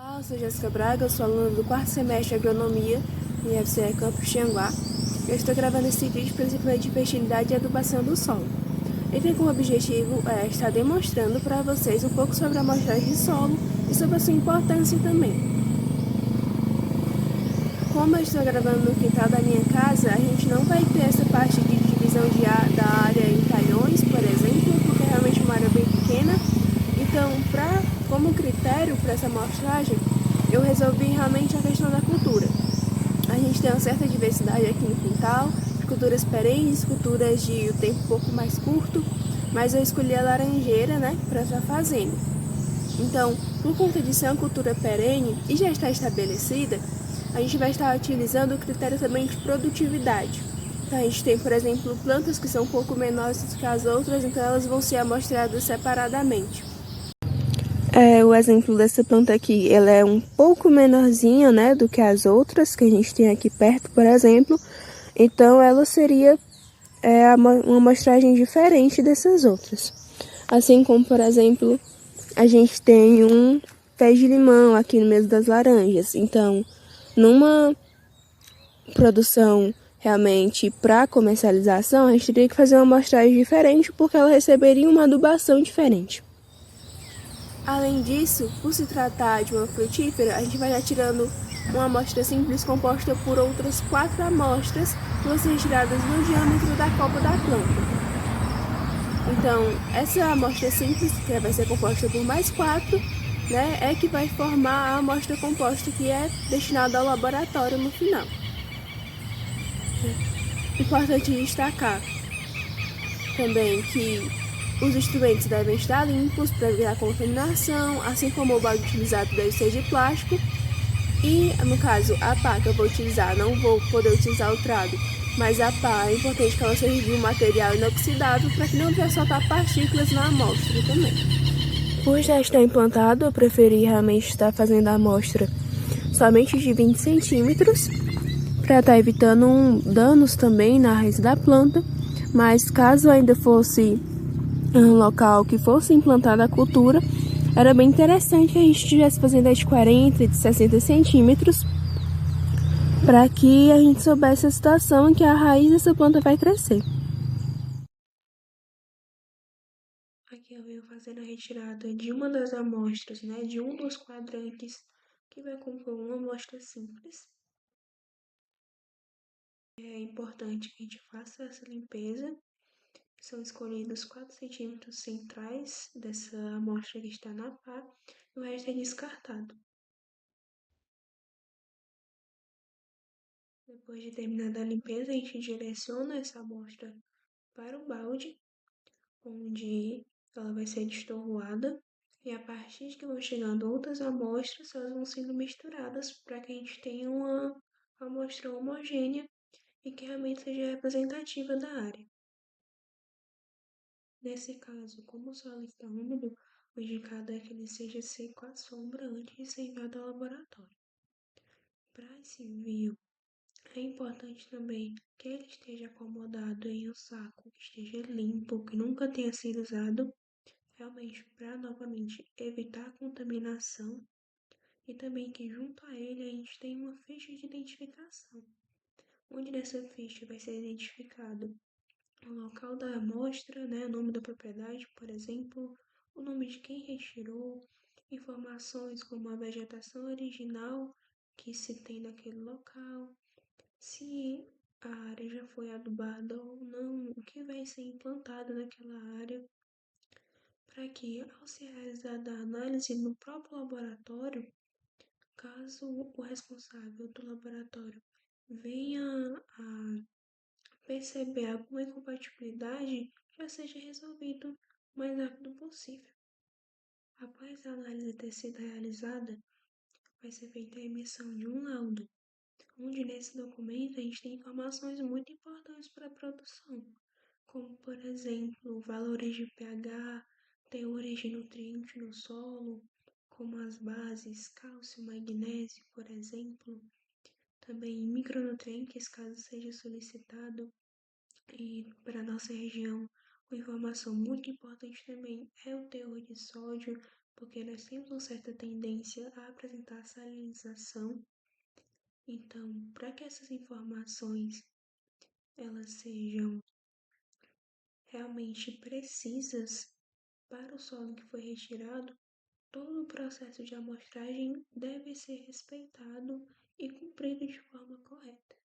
Olá, eu sou Jéssica Braga, eu sou aluna do quarto semestre de Agronomia no IFCE Campus Tianguá. Eu estou gravando esse vídeo principalmente de fertilidade e adubação do solo. Ele tem como objetivo estar demonstrando para vocês um pouco sobre a amostragem de solo e sobre a sua importância também. Como eu estou gravando no quintal da minha casa, a gente não vai ter essa parte de divisão da área em talhões, por exemplo, porque é realmente uma área bem pequena. Então, como critério para essa amostragem, eu resolvi realmente a questão da cultura. A gente tem uma certa diversidade aqui no quintal, de culturas perenes, culturas de tempo um pouco mais curto, mas eu escolhi a laranjeira, para estar fazendo. Então, por conta de ser uma cultura perene e já estar estabelecida, a gente vai estar utilizando o critério também de produtividade. Então, a gente tem, por exemplo, plantas que são um pouco menores do que as outras, então elas vão ser amostradas separadamente. O exemplo dessa planta aqui, ela é um pouco menorzinha, do que as outras que a gente tem aqui perto, por exemplo. Então, ela seria uma amostragem diferente dessas outras. Assim como, por exemplo, a gente tem um pé de limão aqui no meio das laranjas. Então, numa produção realmente para comercialização, a gente teria que fazer uma amostragem diferente porque ela receberia uma adubação diferente. Além disso, por se tratar de uma frutífera, a gente vai estar tirando uma amostra simples composta por outras 4 amostras que vão ser retiradas no diâmetro da copa da planta. Então, essa amostra simples, que vai ser composta por mais 4, é que vai formar a amostra composta que é destinada ao laboratório no final. Importante destacar também que os instrumentos devem estar limpos para evitar contaminação, assim como o balde utilizado deve ser de plástico. E, no caso, a pá que eu vou utilizar, não vou poder utilizar o trado, mas a pá é importante que ela seja de um material inoxidável para que não venha soltar partículas na amostra também. Por já estar implantado, eu preferi realmente estar fazendo a amostra somente de 20 centímetros, para estar evitando danos também na raiz da planta, mas caso ainda fosse um local que fosse implantada a cultura, era bem interessante que a gente estivesse fazendo a de 40, de 60 centímetros, para que a gente soubesse a situação em que a raiz dessa planta vai crescer. Aqui eu venho fazendo a retirada de uma das amostras, de um dos quadrantes que vai compor uma amostra simples. É importante que a gente faça essa limpeza. São escolhidos 4 centímetros centrais dessa amostra que está na pá, e o resto é descartado. Depois de terminada a limpeza, a gente direciona essa amostra para o balde, onde ela vai ser destorroada, e a partir de que vão chegando outras amostras, elas vão sendo misturadas para que a gente tenha uma amostra homogênea e que realmente seja representativa da área. Nesse caso, como o solo está úmido, o indicado é que ele seja seco à sombra antes de ser enviado ao laboratório. Para esse envio, é importante também que ele esteja acomodado em um saco que esteja limpo, que nunca tenha sido usado, realmente para novamente evitar a contaminação, e também que junto a ele a gente tem uma ficha de identificação, onde nessa ficha vai ser identificado o local da amostra, o nome da propriedade, por exemplo, o nome de quem retirou, informações como a vegetação original que se tem naquele local, se a área já foi adubada ou não, o que vai ser implantado naquela área, para que, ao ser realizada a análise no próprio laboratório, caso o responsável do laboratório venha a perceber alguma incompatibilidade, já seja resolvido o mais rápido possível. Após a análise ter sido realizada, vai ser feita a emissão de um laudo, onde nesse documento a gente tem informações muito importantes para a produção, como, por exemplo, valores de pH, teores de nutrientes no solo, como as bases cálcio, magnésio, por exemplo, também micronutrientes, caso seja solicitado. E para nossa região, uma informação muito importante também é o teor de sódio, porque nós temos uma certa tendência a apresentar salinização. Então, para que essas informações elas sejam realmente precisas para o solo que foi retirado, todo o processo de amostragem deve ser respeitado e cumprido de forma correta.